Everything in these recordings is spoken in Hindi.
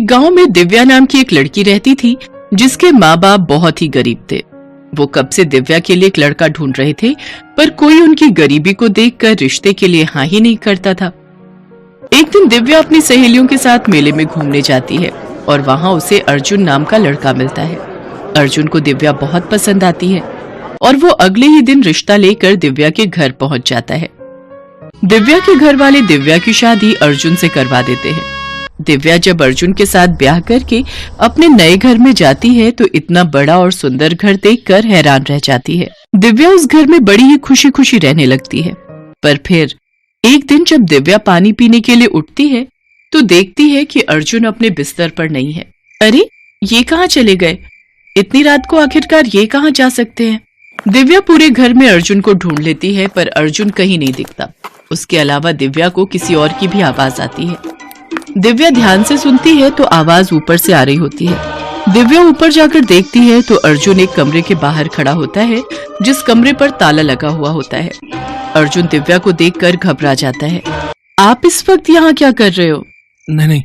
एक गांव में दिव्या नाम की एक लड़की रहती थी जिसके माँ बाप बहुत ही गरीब थे। वो कब से दिव्या के लिए एक लड़का ढूंढ रहे थे, पर कोई उनकी गरीबी को देखकर रिश्ते के लिए हाँ ही नहीं करता था। एक दिन दिव्या अपनी सहेलियों के साथ मेले में घूमने जाती है और वहाँ उसे अर्जुन नाम का लड़का मिलता है। अर्जुन को दिव्या बहुत पसंद आती है और वो अगले ही दिन रिश्ता लेकर दिव्या के घर पहुंच जाता है। दिव्या के घर वाले दिव्या की शादी अर्जुन से करवा देते हैं। दिव्या जब अर्जुन के साथ ब्याह करके अपने नए घर में जाती है तो इतना बड़ा और सुंदर घर देखकर हैरान रह जाती है। दिव्या उस घर में बड़ी ही खुशी खुशी रहने लगती है। पर फिर एक दिन जब दिव्या पानी पीने के लिए उठती है तो देखती है कि अर्जुन अपने बिस्तर पर नहीं है। अरे, ये कहाँ चले गए? इतनी रात को आखिरकार ये कहाँ जा सकते हैं? दिव्या पूरे घर में अर्जुन को ढूंढ लेती है पर अर्जुन कहीं नहीं दिखता। उसके अलावा दिव्या को किसी और की भी आवाज आती है। दिव्या ध्यान से सुनती है तो आवाज ऊपर से आ रही होती है। दिव्या ऊपर जाकर देखती है तो अर्जुन एक कमरे के बाहर खड़ा होता है जिस कमरे पर ताला लगा हुआ होता है। अर्जुन दिव्या को देखकर घबरा जाता है। आप इस वक्त यहाँ क्या कर रहे हो? नहीं,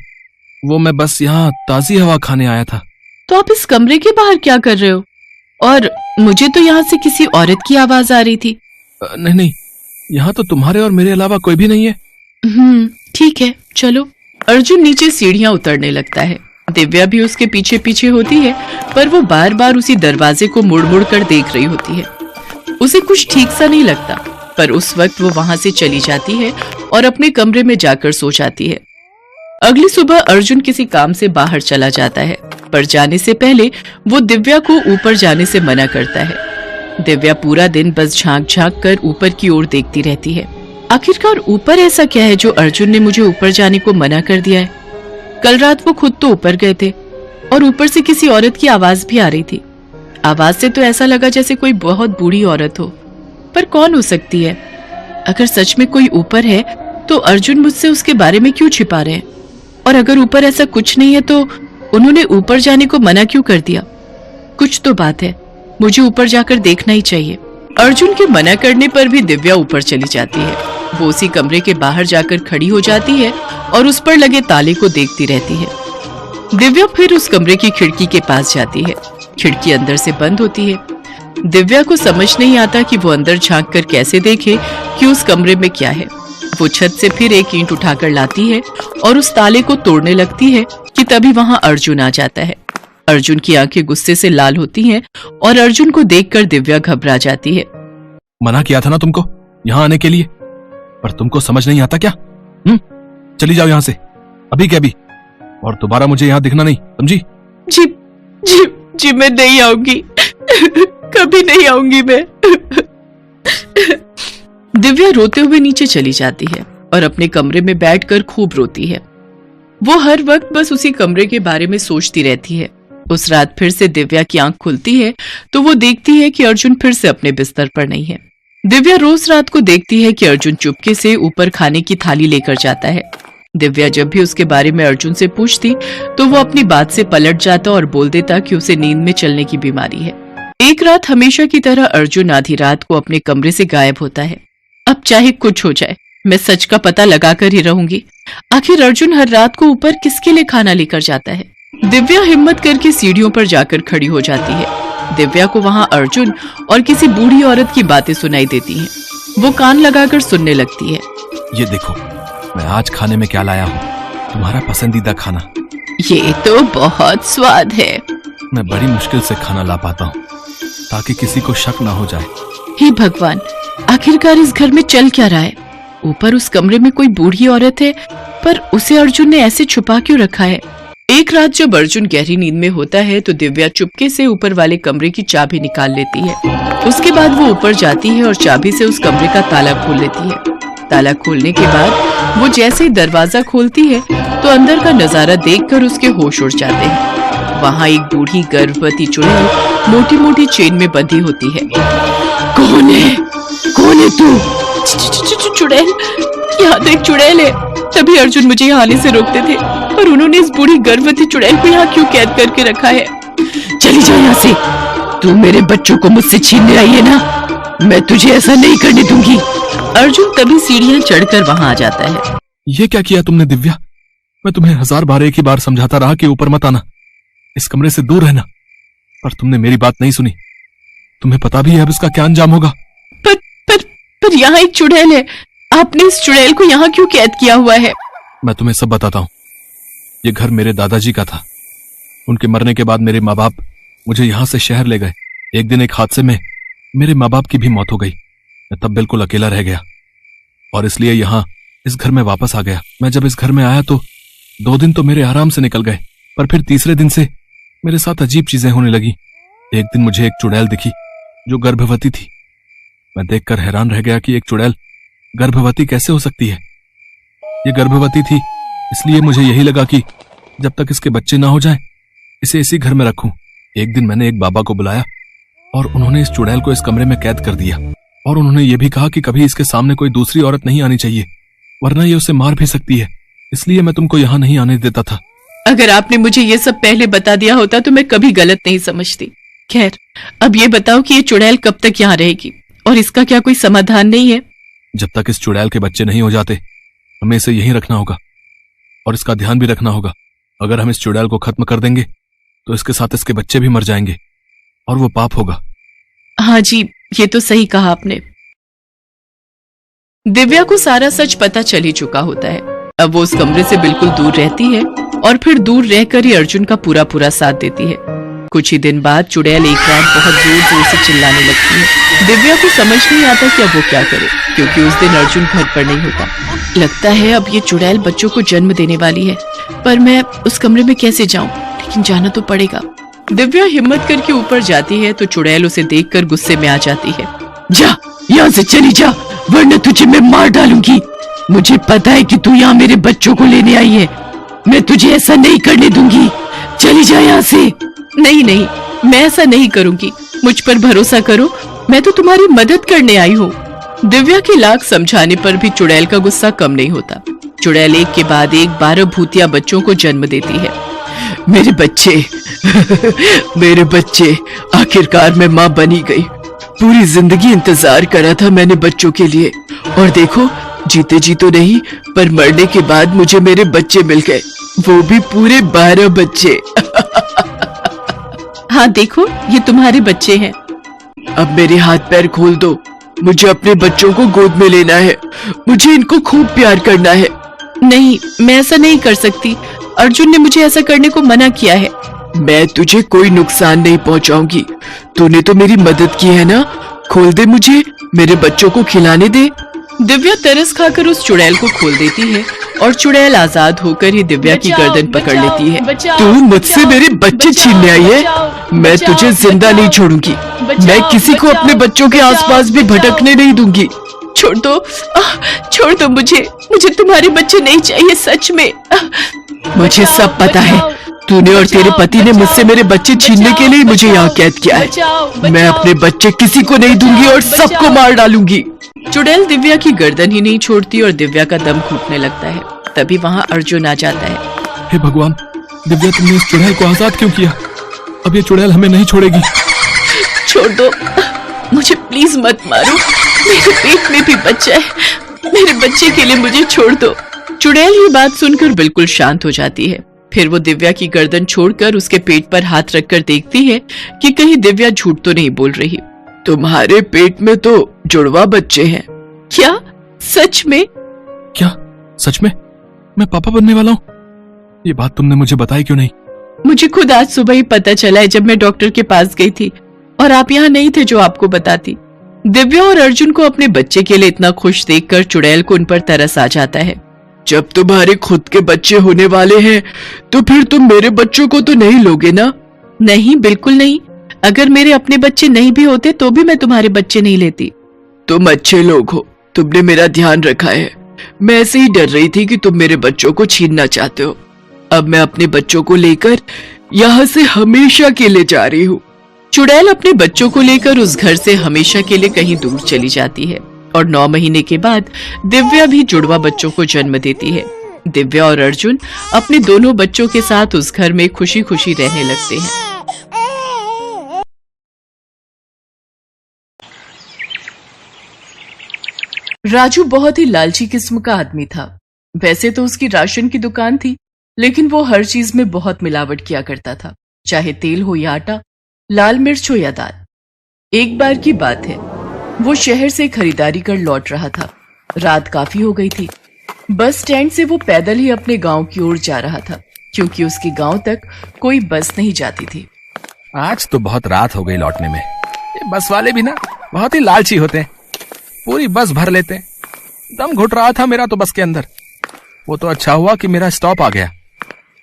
वो मैं बस यहाँ ताजी हवा खाने आया था। तो आप इस कमरे के बाहर क्या कर रहे हो? और मुझे तो यहाँ से किसी औरत की आवाज आ रही थी। नहीं, यहाँ तो तुम्हारे और मेरे अलावा कोई भी नहीं है। ठीक है, चलो। अर्जुन नीचे सीढ़ियां उतरने लगता है। दिव्या भी उसके पीछे पीछे होती है पर वो बार बार उसी दरवाजे को मुड़ मुड़ कर देख रही होती है। उसे कुछ ठीक सा नहीं लगता, पर उस वक्त वो वहां से चली जाती है और अपने कमरे में जाकर सो जाती है। अगली सुबह अर्जुन किसी काम से बाहर चला जाता है, पर जाने से पहले वो दिव्या को ऊपर जाने से मना करता है। दिव्या पूरा दिन बस झांक झांक कर ऊपर की ओर देखती रहती है। आखिरकार ऊपर ऐसा क्या है जो अर्जुन ने मुझे ऊपर जाने को मना कर दिया है? कल रात वो खुद तो ऊपर गए थे और ऊपर से किसी औरत की आवाज भी आ रही थी। आवाज से तो ऐसा लगा जैसे कोई बहुत बूढ़ी औरत हो, पर कौन हो सकती है? अगर सच में कोई ऊपर है तो अर्जुन मुझसे उसके बारे में क्यों छिपा रहे हैं? और अगर ऊपर ऐसा कुछ नहीं है तो उन्होंने ऊपर जाने को मना क्यों कर दिया? कुछ तो बात है, मुझे ऊपर जाकर देखना ही चाहिए। अर्जुन के मना करने पर भी दिव्या ऊपर चली जाती है। वो उसी कमरे के बाहर जाकर खड़ी हो जाती है और उस पर लगे ताले को देखती रहती है। दिव्या फिर उस कमरे की खिड़की के पास जाती है। खिड़की अंदर से बंद होती है। दिव्या को समझ नहीं आता कि वो अंदर झांक कर कैसे देखे कि उस कमरे में क्या है। वो छत से फिर एक ईंट उठाकर लाती है और उस ताले को तोड़ने लगती है कि तभी वहां अर्जुन आ जाता है। अर्जुन की आंखें गुस्से से लाल होती हैं और अर्जुन को देखकर दिव्या घबरा जाती है। मना किया था ना तुमको यहाँ आने के लिए, पर तुमको समझ नहीं आता क्या? चली जाओ यहाँ से, अभी के अभी, और दोबारा मुझे यहाँ दिखना नहीं, समझी? जी जी जी, मैं नहीं आऊंगी, कभी नहीं आऊंगी मैं। दिव्या रोते हुए नीचे चली जाती है और अपने कमरे में बैठकर खूब रोती है। वो हर वक्त बस उसी कमरे के बारे में सोचती रहती है। उस रात फिर से दिव्या की आंख खुलती है तो वो देखती है कि अर्जुन फिर से अपने बिस्तर पर नहीं है। दिव्या रोज रात को देखती है कि अर्जुन चुपके से ऊपर खाने की थाली लेकर जाता है। दिव्या जब भी उसके बारे में अर्जुन से पूछती तो वो अपनी बात से पलट जाता और बोल देता कि उसे नींद में चलने की बीमारी है। एक रात हमेशा की तरह अर्जुन आधी रात को अपने कमरे से गायब होता है। अब चाहे कुछ हो जाए, मैं सच का पता लगाकर ही रहूंगी। आखिर अर्जुन हर रात को ऊपर किसके लिए खाना लेकर जाता है? दिव्या हिम्मत करके सीढ़ियों पर जाकर खड़ी हो जाती है। दिव्या को वहां अर्जुन और किसी बूढ़ी औरत की बातें सुनाई देती हैं। वो कान लगाकर सुनने लगती है। ये देखो, मैं आज खाने में क्या लाया हूँ, तुम्हारा पसंदीदा खाना। ये तो बहुत स्वाद है। मैं बड़ी मुश्किल से खाना ला पाता हूँ ताकि किसी को शक ना हो जाए। हे भगवान, आखिरकार इस घर में चल क्या रहा है? ऊपर उस कमरे में कोई बूढ़ी औरत है, पर उसे अर्जुन ने ऐसे छुपा क्यों रखा है? एक रात जब अर्जुन गहरी नींद में होता है तो दिव्या चुपके से ऊपर वाले कमरे की चाबी निकाल लेती है। उसके बाद वो ऊपर जाती है और चाबी से उस कमरे का ताला खोल लेती है। ताला खोलने के बाद वो जैसे ही दरवाजा खोलती है तो अंदर का नजारा देखकर उसके होश उड़ जाते हैं। वहाँ एक बूढ़ी गर्भवती चुड़ैल मोटी मोटी चेन में बंधी होती है। कौन है? कौन है तू? चुड़ैल, यहाँ देख, चुड़ैल है। तभी अर्जुन मुझे यहाँ आने से रोकते थे, पर उन्होंने इस बूढ़ी गर्भवती चुड़ैल को यहाँ क्यों कैद करके रखा है? चली जा यहाँ से, तू मेरे बच्चों को मुझसे छीनने आई है ना, मैं तुझे ऐसा नहीं करने दूंगी। अर्जुन तभी सीढ़ियां चढ़कर वहां आ जाता है। ये क्या किया तुमने दिव्या? मैं तुम्हें 1000 बार एक ही बार समझाता रहा कि ऊपर मत आना, इस कमरे से दूर रहना, पर तुमने मेरी बात नहीं सुनी। तुम्हें पता भी है अब इसका क्या अंजाम होगा। पर पर पर यहाँ एक चुड़ैल है, आपने इस चुड़ैल को यहाँ क्यों कैद किया हुआ है? मैं तुम्हें सब बताता हूँ। ये घर मेरे दादाजी का था। उनके मरने के बाद मेरे माँ बाप मुझे यहाँ से शहर ले गए। एक दिन एक हादसे में मेरे माँ बाप की भी मौत हो गई। मैं तब बिल्कुल अकेला रह गया और इसलिए यहाँ इस घर में वापस आ गया। मैं जब इस घर में आया तो 2 दिन तो मेरे आराम से निकल गए, पर फिर तीसरे दिन से मेरे साथ अजीब चीजें होने लगी। एक दिन मुझे एक चुड़ैल दिखी जो गर्भवती थी। मैं देखकर हैरान रह गया कि एक चुड़ैल गर्भवती कैसे हो सकती है। ये गर्भवती थी, इसलिए मुझे यही लगा कि जब तक इसके बच्चे ना हो जाएं, इसे इसी घर में रखूं। एक दिन मैंने एक बाबा को बुलाया और उन्होंने इस चुड़ैल को इस कमरे में कैद कर दिया और उन्होंने ये भी कहा कि कभी इसके सामने कोई दूसरी औरत नहीं आनी चाहिए, वरना ये उसे मार भी सकती है। इसलिए मैं तुमको यहाँ नहीं आने देता था। अगर आपने मुझे ये सब पहले बता दिया होता तो मैं कभी गलत नहीं समझती। खैर, अब ये बताओ कि ये चुड़ैल कब तक यहाँ रहेगी और इसका क्या कोई समाधान नहीं है? जब तक इस चुड़ैल के बच्चे नहीं हो जाते हमें इसे यहीं रखना होगा और इसका ध्यान भी रखना होगा। अगर हम इस चुड़ैल को खत्म कर देंगे तो इसके साथ इसके बच्चे भी मर जाएंगे और वो पाप होगा। हाँ जी, ये तो सही कहा आपने। दिव्या को सारा सच पता चल ही चुका होता है। अब वो उस कमरे से बिल्कुल दूर रहती है और फिर दूर रहकर ही अर्जुन का पूरा पूरा साथ देती है। कुछ ही दिन बाद चुड़ैल एक रात बहुत जोर जोर से चिल्लाने लगती है। दिव्या को समझ नहीं आता कि अब वो क्या करे, क्योंकि उस दिन अर्जुन घर पर नहीं होता। लगता है अब ये चुड़ैल बच्चों को जन्म देने वाली है, पर मैं उस कमरे में कैसे जाऊं? लेकिन जाना तो पड़ेगा। दिव्या हिम्मत करके ऊपर जाती है तो चुड़ैल उसे देखकर गुस्से में आ जाती है। जा, यहाँ से चली जा, वरना तुझे मैं मार डालूंगी। मुझे पता है कि तू यहाँ मेरे बच्चों को लेने आई है। मैं तुझे ऐसा नहीं करने दूंगी। चली जा यहाँ से। नहीं नहीं, मैं ऐसा नहीं करूंगी। मुझ पर भरोसा करो, मैं तो तुम्हारी मदद करने आई हूँ। दिव्या की लाख समझाने पर भी चुड़ैल का गुस्सा कम नहीं होता। चुड़ैल एक के बाद एक 12 भूतिया बच्चों को जन्म देती है। मेरे बच्चे मेरे बच्चे, आखिरकार मैं माँ बनी गई। पूरी जिंदगी इंतजार करा था मैंने बच्चों के लिए, और देखो, जीते जी तो नहीं, पर मरने के बाद मुझे मेरे बच्चे मिल गए, वो भी पूरे 12 बच्चे। हाँ देखो, ये तुम्हारे बच्चे हैं। अब मेरे हाथ पैर खोल दो, मुझे अपने बच्चों को गोद में लेना है। मुझे इनको खूब प्यार करना है। नहीं, मैं ऐसा नहीं कर सकती। अर्जुन ने मुझे ऐसा करने को मना किया है। मैं तुझे कोई नुकसान नहीं पहुंचाऊंगी। तूने तो मेरी मदद की है ना। खोल दे मुझे, मेरे बच्चों को खिलाने दे। दिव्या तरस खाकर उस चुड़ैल को खोल देती है और चुड़ैल आजाद होकर ही दिव्या की गर्दन पकड़ लेती है। तू मुझसे मेरे बच्चे छीनने आई है? मैं तुझे जिंदा नहीं छोड़ूंगी। मैं किसी को अपने बच्चों के आसपास भी भटकने नहीं दूंगी। छोड़ दो, छोड़ दो मुझे तुम्हारे बच्चे नहीं चाहिए, सच में। मुझे सब पता है, तूने और तेरे पति ने मुझसे मेरे बच्चे छीनने के लिए मुझे यहाँ कैद किया है। मैं अपने बच्चे किसी को नहीं दूंगी और सबको मार डालूंगी। चुड़ैल दिव्या की गर्दन ही नहीं छोड़ती और दिव्या का दम घुटने लगता है। तभी वहाँ अर्जुन आ जाता है। हे भगवान, दिव्या, तुमने इस चुड़ैल को आजाद क्यों किया? अब ये चुड़ैल हमें नहीं छोड़ेगी। छोड़ दो मुझे, प्लीज मत मारो। मेरे पेट में भी बच्चा है, मेरे बच्चे के लिए मुझे छोड़ दो। चुड़ैल ये बात सुनकर बिल्कुल शांत हो जाती है। फिर वो दिव्या की गर्दन छोड़कर उसके पेट पर हाथ रखकर देखती है कि कहीं दिव्या झूठ तो नहीं बोल रही। तुम्हारे पेट में तो जुड़वा बच्चे हैं। क्या? सच में? क्या सच में? मैं पापा बनने वाला हूँ? ये बात तुमने मुझे बताई क्यों नहीं? मुझे खुद आज सुबह ही पता चला है, जब मैं डॉक्टर के पास गई थी और आप यहाँ नहीं थे जो आपको बताती। दिव्या और अर्जुन को अपने बच्चे के लिए इतना खुश देखकर चुड़ैल को उन पर तरस आ जाता है। जब तुम्हारे खुद के बच्चे होने वाले हैं तो फिर तुम मेरे बच्चों को तो नहीं लोगे ना? नहीं, बिल्कुल नहीं। अगर मेरे अपने बच्चे नहीं भी होते तो भी मैं तुम्हारे बच्चे नहीं लेती। तुम अच्छे लोग हो, तुमने मेरा ध्यान रखा है। मैं ऐसे ही डर रही थी कि तुम मेरे बच्चों को छीनना चाहते हो। अब मैं अपने बच्चों को लेकर यहाँ से हमेशा के लिए जा रही हूँ। चुड़ैल अपने बच्चों को लेकर उस घर से हमेशा के लिए कहीं दूर चली जाती है और 9 महीने के बाद दिव्या भी जुड़वा बच्चों को जन्म देती है। दिव्या और अर्जुन अपने दोनों बच्चों के साथ उस घर में खुशी खुशी रहने लगते हैं। राजू बहुत ही लालची किस्म का आदमी था। वैसे तो उसकी राशन की दुकान थी, लेकिन वो हर चीज में बहुत मिलावट किया करता था, चाहे तेल हो या आटा, लाल मिर्च हो या दाल। एक बार की बात है, वो शहर से खरीदारी कर लौट रहा था। रात काफी हो गई थी। बस स्टैंड से वो पैदल ही अपने गांव की ओर जा रहा था, क्योंकि उसके गांव तक कोई बस नहीं जाती थी। आज तो बहुत रात हो गई लौटने में। ये बस वाले भी ना बहुत ही लालची होते हैं, पूरी बस भर लेते हैं। दम घुट रहा था मेरा तो बस के अंदर। वो तो अच्छा हुआ कि मेरा स्टॉप आ गया।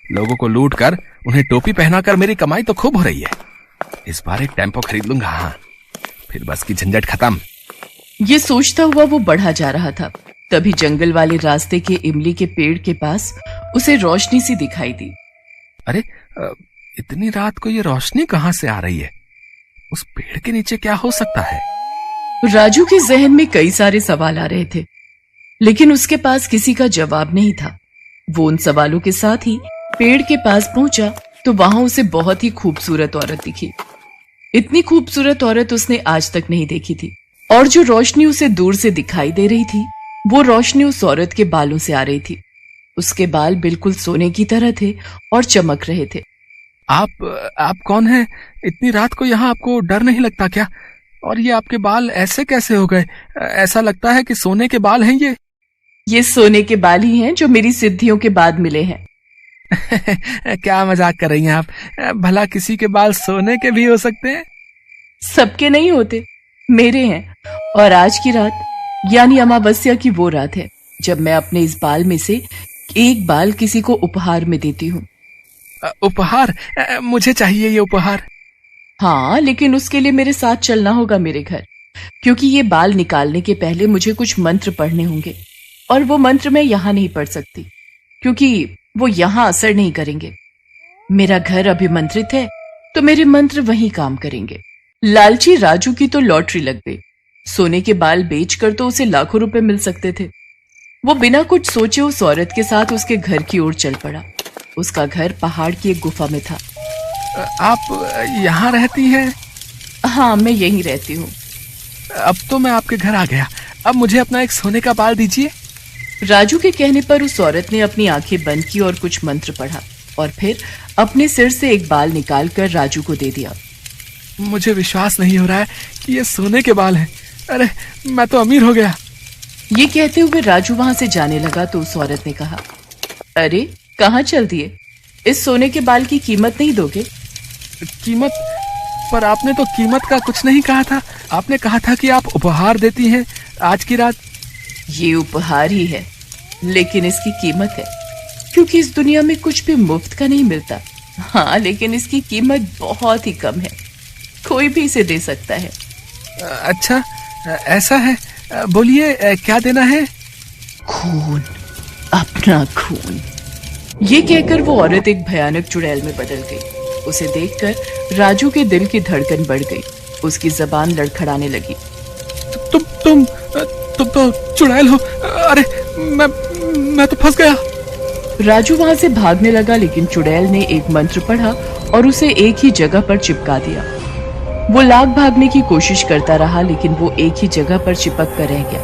लोगों को लूट कर उन्हें टोपी पहनाकर मेरी कमाई तो खूब हो रही है। इस बार एक टेम्पो खरीद लूंगा, हाँ, फिर बस की झंझट खत्म। ये सोचता हुआ वो बढ़ा जा रहा था। तभी जंगल वाले रास्ते के इमली के पेड़ के पास उसे रोशनी सी दिखाई दी। अरे इतनी रात को ये रोशनी कहाँ से आ रही है? उस पेड़ के नीचे क्या हो सकता है? राजू के जहन में कई सारे सवाल आ रहे थे, लेकिन उसके पास किसी का जवाब नहीं था। वो उन सवालों के साथ ही पेड़ के पास पहुंचा तो वहां उसे बहुत ही खूबसूरत औरत दिखी। इतनी खूबसूरत औरत उसने आज तक नहीं देखी थी, और जो रोशनी उसे दूर से दिखाई दे रही थी, वो रोशनी उस औरत के बालों से आ रही थी। उसके बाल बिल्कुल सोने की तरह थे और चमक रहे थे। आप कौन हैं? इतनी रात को यहाँ आपको डर नहीं लगता क्या? और ये आपके बाल ऐसे कैसे हो गए? ऐसा लगता है कि सोने के बाल हैं ये सोने के बाल ही हैं जो मेरी सिद्धियों के बाद मिले हैं। क्या मजाक कर रही हैं आप? भला किसी के बाल सोने के भी हो सकते हैं? सबके नहीं होते, मेरे हैं। और आज की रात यानी अमावस्या की वो रात है जब मैं अपने इस बाल में से एक बाल किसी को उपहार में देती हूँ। उपहार? मुझे चाहिए ये उपहार। हाँ, लेकिन उसके लिए मेरे साथ चलना होगा मेरे घर, क्योंकि ये बाल निकालने के पहले मुझे कुछ मंत्र पढ़ने होंगे, और वो मंत्र मैं यहाँ नहीं पढ़ सकती, क्योंकि वो यहाँ असर नहीं करेंगे। मेरा घर अभिमंत्रित है, तो मेरे मंत्र वहीं काम करेंगे। लालची राजू की तो लॉटरी लग गई। सोने के बाल बेचकर तो उसे लाखों रुपए मिल सकते थे। वो बिना कुछ सोचे उस औरत के साथ उसके घर की ओर चल पड़ा। उसका घर पहाड़ की एक गुफा में था। आप यहाँ रहती हैं? हाँ, मैं यहीं रहती हूँ। अब तो मैं आपके घर आ गया। अब मुझे अपना एक सोने का बाल दीजिए। राजू के कहने पर उस औरत ने अपनी आंखें बंद की और कुछ मंत्र पढ़ा, और फिर अपने सिर से एक बाल निकालकर राजू को दे दिया। मुझे विश्वास नहीं हो रहा है कि ये सोने के बाल हैं। अरे मैं तो अमीर हो गया। ये कहते हुए राजू वहां से जाने लगा तो उस औरत ने कहा, अरे कहाँ चल दिए? इस सोने के बाल की कीमत नहीं दोगे? कीमत? पर आपने तो कीमत का कुछ नहीं कहा था। आपने कहा था कि आप उपहार देती हैं आज की रात। ये उपहार ही है, लेकिन इसकी कीमत है, क्योंकि इस दुनिया में कुछ भी मुफ्त का नहीं मिलता। हाँ, लेकिन इसकी कीमत बहुत ही कम है, कोई भी इसे दे सकता है। अच्छा, ऐसा है। बोलिए, क्या देना है? खून, अपना खून। ये कहकर वो औरत एक भयानक चुड़ैल में बदल गई। उसे देखकर राजू के दिल की धड़कन बढ़ गई। उसकी जबान लड़खड़ाने लगी। तुम तो चुड़ैल हो। अरे मैं तो फंस गया। राजू वहां से भागने लगा, लेकिन चुड़ैल ने एक मंत्र पढ़ा और उसे एक ही जगह पर चिपका दिया। वो लाख भागने की कोशिश करता रहा, लेकिन वो एक ही जगह पर चिपक कर रह गया।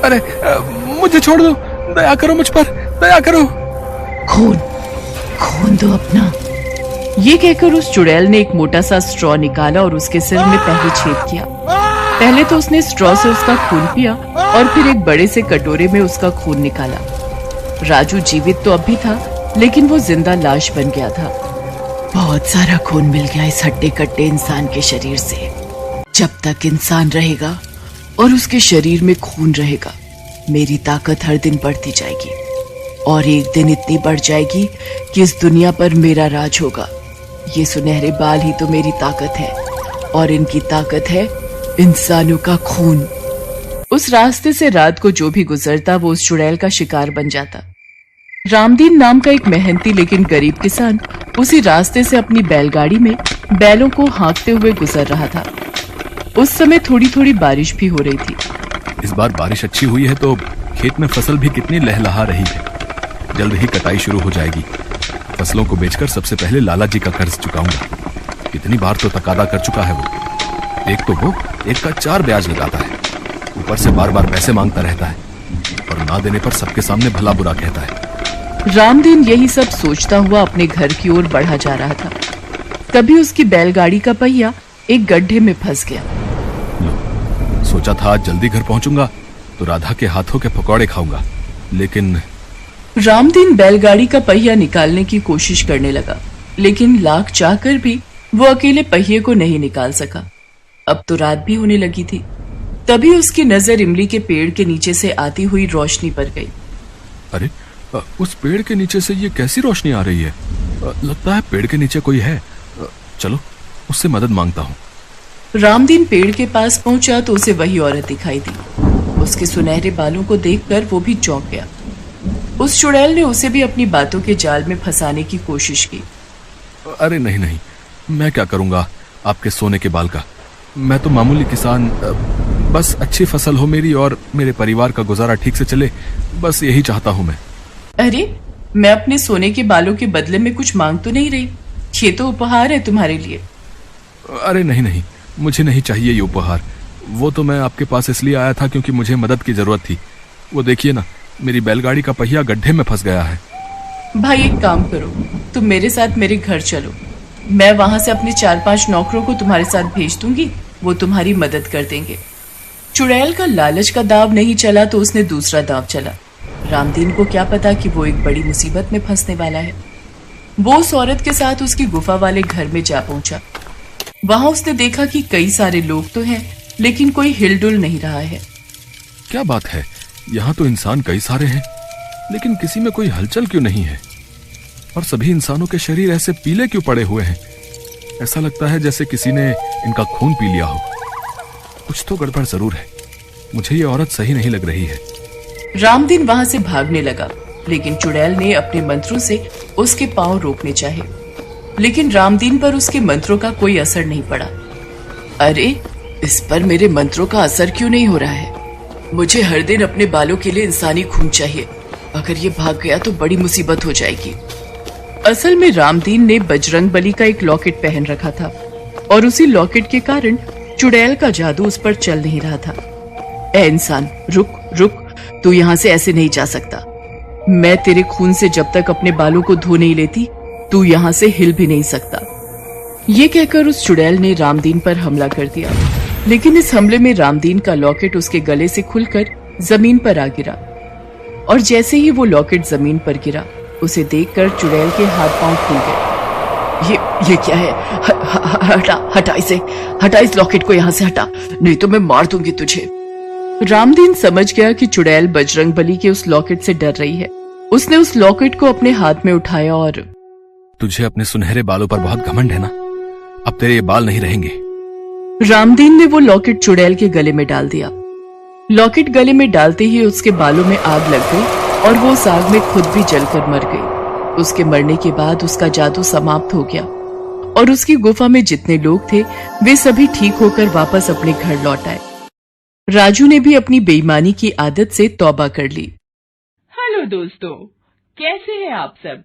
अरे मुझे छोड़ दो, दया करो मुझ पर, दया करो। खून दो अपना। ये कहकर उस चुड़ैल ने एक मोटा सा स्ट्रॉ निकाला और उसके सिर में पहले छेद किया। पहले तो उसने स्ट्रॉ से उसका खून पिया और फिर एक बड़े से कटोरे में उसका खून निकाला। राजू जीवित तो अब भी था, लेकिन वो जिंदा लाश बन गया था। बहुत सारा खून मिल गया इस हड्डे कट्टे इंसान के शरीर से। जब तक इंसान रहेगा और उसके शरीर में खून रहेगा, मेरी ताकत हर दिन बढ़ती जाएगी, और एक दिन इतनी बढ़ जाएगी कि इस दुनिया पर मेरा राज होगा। ये सुनहरे बाल ही तो मेरी ताकत है, और इनकी ताकत है इंसानों का खून। उस रास्ते से रात को जो भी गुजरता वो उस चुड़ैल का शिकार बन जाता। रामदीन नाम का एक मेहनती लेकिन गरीब किसान उसी रास्ते से अपनी बैलगाड़ी में बैलों को हाँकते हुए गुजर रहा था। उस समय थोड़ी थोड़ी बारिश भी हो रही थी। इस बार बारिश अच्छी हुई है तो खेत में फसल भी कितनी लहलहा रही है। जल्द ही कटाई शुरू हो जाएगी। फसलों को बेचकर सबसे पहले लाला जी का कर्ज चुकाऊंगा। कितनी बार तो तकादा कर चुका है वो। एक तो वो एक का 4 ब्याज लगाता है, ऊपर से बार बार पैसे मांगता रहता है, और ना देने पर सबके सामने भला बुरा कहता है। रामदीन यही सब सोचता हुआ अपने घर की ओर बढ़ा जा रहा था। तभी उसकी बैलगाड़ी का पहिया एक गड्ढे में फंस गया। लो, सोचा था आज जल्दी घर पहुंचूंगा तो राधा के हाथों के पकौड़े खाऊंगा, लेकिन रामदीन बैलगाड़ी का पहिया निकालने की कोशिश करने लगा, लेकिन लाख चाहकर भी वो अकेले पहिए को नहीं निकाल सका। अब तो रात भी होने लगी थी। तभी उसकी नजर इमली के पेड़ के नीचे से आती हुई रोशनी पर गई। अरे, उस पेड़ के नीचे से ये कैसी रोशनी आ रही है? लगता है पेड़ के नीचे कोई है। चलो उससे मदद मांगता हूँ। रामदीन पेड़ के पास पहुंचा तो उसे वही औरत दिखाई दी। उसके सुनहरे बालों को देखकर वो भी चौंक गया। उस चुड़ैल ने उसे भी अपनी बातों के जाल में फंसाने की कोशिश की। अरे नहीं नहीं, मैं क्या करूंगा आपके सोने के बाल का। मैं तो मामूली किसान, बस अच्छी फसल हो मेरी और मेरे परिवार का गुजारा ठीक से चले, बस यही चाहता हूँ मैं। अरे, मैं अपने सोने के बालों के बदले में कुछ मांग तो नहीं रही। ये तो उपहार है तुम्हारे लिए। अरे नहीं नहीं, मुझे नहीं चाहिए ये उपहार। वो तो मैं आपके पास इसलिए आया था क्योंकि मुझे मदद की जरूरत थी। वो देखिए ना, मेरी बैलगाड़ी का पहिया गड्ढे में फंस गया है। भाई एक काम करो, तुम मेरे साथ मेरे घर चलो। मैं वहां से अपने 4-5 नौकरों को तुम्हारे साथ भेज दूंगी, वो तुम्हारी मदद कर देंगे। चुड़ैल का लालच का दाव नहीं चला तो उसने दूसरा दाव चला। रामदीन को क्या पता कि वो एक बड़ी मुसीबत में फंसने वाला है। वो उस औरत के साथ उसकी गुफा वाले घर में जा पहुंचा। वहां उसने देखा कि कई सारे लोग तो हैं, लेकिन कोई हिलडुल नहीं रहा है। क्या बात है, यहाँ तो इंसान कई सारे हैं, लेकिन किसी में कोई हलचल क्यों नहीं है? और सभी इंसानों के शरीर ऐसे पीले क्यों पड़े हुए हैं? ऐसा लगता है जैसे किसी ने इनका खून पी लिया हो। कुछ तो गड़बड़ जरूर है। मुझे ये औरत सही नहीं लग रही है। रामदीन वहां से भागने लगा, लेकिन चुड़ैल ने अपने मंत्रों से उसके पांव रोकने चाहे, लेकिन रामदीन पर उसके मंत्रों का कोई असर नहीं पड़ा। अरे, इस पर मेरे मंत्रों का असर क्यों नहीं हो रहा है? मुझे हर दिन अपने बालों के लिए इंसानी खून चाहिए। अगर ये भाग गया तो बड़ी मुसीबत हो जाएगी। असल में रामदीन ने बजरंगबली का एक लॉकेट पहन रखा था और उसी लॉकेट के कारण चुड़ैल का जादू उस पर चल नहीं रहा था। ए इंसान, रुक रुक, तू यहाँ से ऐसे नहीं जा सकता। मैं तेरे खून से जब तक अपने बालों को धो नहीं लेती, तू यहाँ से हिल भी नहीं सकता। ये कहकर उस चुड़ैल ने रामदीन पर हमला कर दिया, लेकिन इस हमले में रामदीन का लॉकेट उसके गले से खुलकर जमीन पर आ गिरा। और जैसे ही वो लॉकेट जमीन पर गिरा, उसे देखकर चुड़ैल के हाथ पांव खुल गए। ये क्या है? हटा इसे, हटा इस लॉकेट को यहाँ से हटा, नहीं तो मैं मार दूंगी तुझे। रामदीन समझ गया कि चुड़ैल बजरंगबली के उस लॉकेट से डर रही है। उसने उस लॉकेट को अपने हाथ में उठाया और तुझे अपने सुनहरे बालों पर बहुत घमंड है ना? अब तेरे ये बाल नहीं रहेंगे। रामदीन ने वो लॉकेट चुड़ैल के गले में डाल दिया। लॉकेट गले में डालते ही उसके बालों में आग लग गई और वो उस आग में खुद भी जलकर मर गई। उसके मरने के बाद उसका जादू समाप्त हो गया और उसकी गुफा में जितने लोग थे वे सभी ठीक होकर वापस अपने घर लौट आए। राजू ने भी अपनी बेईमानी की आदत से तौबा कर ली। हेलो दोस्तों, कैसे हैं आप सब?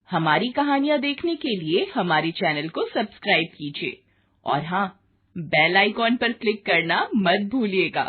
हमारी कहानियां देखने के लिए हमारे चैनल को सब्सक्राइब कीजिए और हाँ, बेल आइकॉन पर क्लिक करना मत भूलिएगा।